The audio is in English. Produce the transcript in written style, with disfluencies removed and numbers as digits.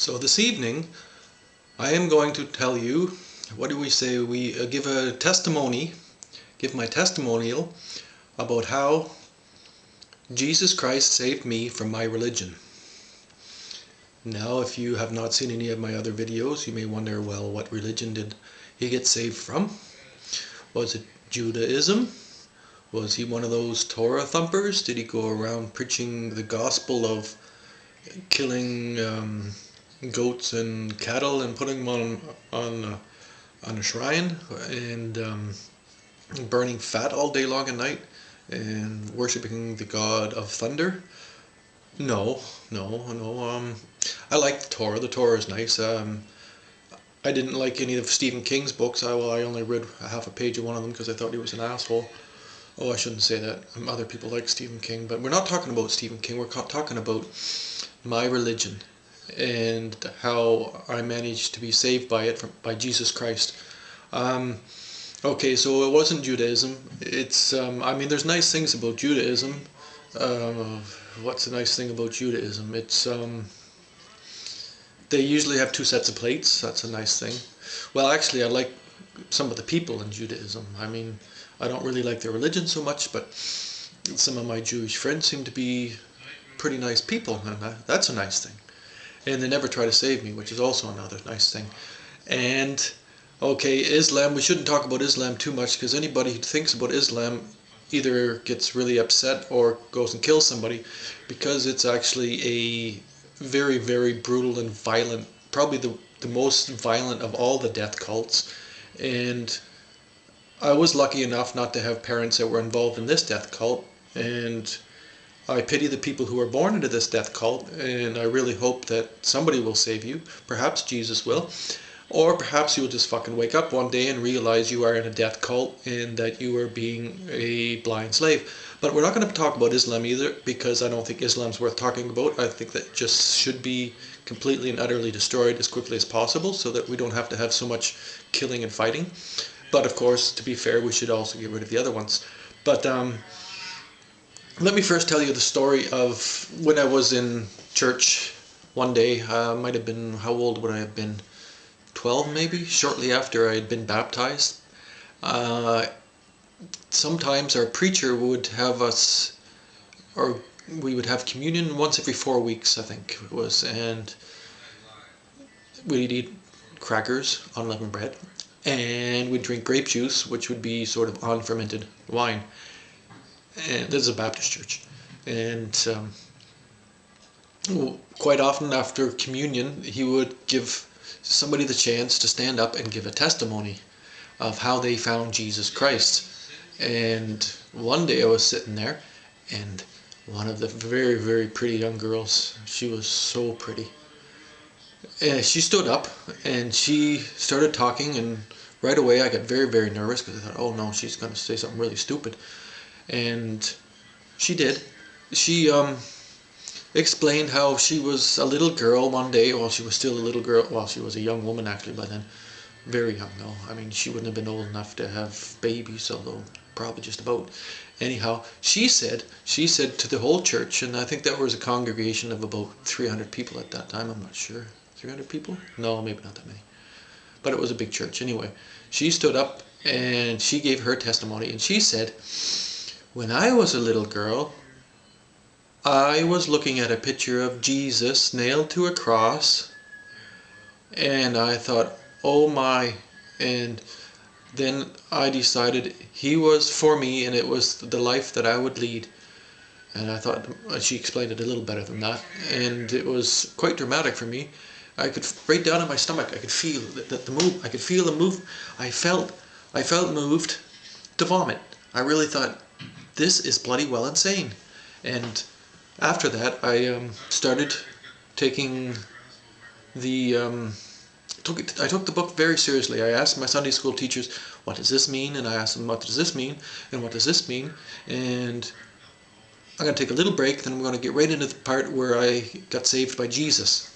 So this evening I am going to tell you, what do we say, we give a testimony, give my testimonial about how Jesus Christ saved me from my religion. Now, if you have not seen any of my other videos, you may wonder, well, what religion did he get saved from? Was it Judaism? Was he one of those Torah thumpers? Did he go around preaching the gospel of killing goats and cattle and putting them on a shrine and burning fat all day long and night and worshipping the god of thunder? No. I like the Torah. The Torah is nice. I didn't like any of Stephen King's books. I only read half a page of one of them because I thought he was an asshole. Oh, I shouldn't say that. Other people like Stephen King, but we're not talking about Stephen King. We're talking about my religion and how I managed to be saved by it, by Jesus Christ. Okay, so it wasn't Judaism. It's I mean, there's nice things about Judaism. What's the nice thing about Judaism? It's they usually have two sets of plates. That's a nice thing. Well, actually, I like some of the people in Judaism. I mean, I don't really like their religion so much, but some of my Jewish friends seem to be pretty nice people, and that's a nice thing. And they never try to save me, which is also another nice thing. And okay, Islam, we shouldn't talk about Islam too much, because anybody who thinks about Islam either gets really upset or goes and kills somebody, because it's actually a very, very brutal and violent, probably the most violent of all the death cults. And I was lucky enough not to have parents that were involved in this death cult, and I pity the people who are born into this death cult, and I really hope that somebody will save you. Perhaps Jesus will. Or perhaps you'll just fucking wake up one day and realize you are in a death cult and that you are being a blind slave. But we're not going to talk about Islam either, because I don't think Islam's worth talking about. I think that it just should be completely and utterly destroyed as quickly as possible so that we don't have to have so much killing and fighting. But of course, to be fair, we should also get rid of the other ones. But let me first tell you the story of when I was in church one day. Might have been, how old would I have been? 12 maybe, shortly after I had been baptized. Sometimes our preacher would have us, or we would have communion once every 4 weeks, I think it was, and we'd eat crackers, unleavened bread, and we'd drink grape juice, which would be sort of unfermented wine. And this is a Baptist church. And quite often after communion, he would give somebody the chance to stand up and give a testimony of how they found Jesus Christ. And one day I was sitting there, and one of the very, very pretty young girls, she was so pretty, she stood up and she started talking, and right away I got very, very nervous because I thought, oh no, she's going to say something really stupid. And she did. She explained how she was a little girl one day. Well, she was still a little girl. Well, she was a young woman actually by then. Very young though. I mean, she wouldn't have been old enough to have babies, although probably just about. Anyhow, she said to the whole church, and I think that was a congregation of about 300 people at that time. I'm not sure. 300 people? No, maybe not that many. But it was a big church. Anyway, she stood up and she gave her testimony, and she said, when I was a little girl, I was looking at a picture of Jesus nailed to a cross, and I thought, oh my, and then I decided he was for me and it was the life that I would lead. And I thought, she explained it a little better than that, and it was quite dramatic for me. I could, right down in my stomach, I could feel the move. I could feel the move. I felt moved to vomit. I really thought, this is bloody well insane. And after that, I started taking the I took the book very seriously. I asked my Sunday school teachers, what does this mean? And I asked them, what does this mean? And what does this mean? And I'm going to take a little break, then I'm going to get right into the part where I got saved by Jesus.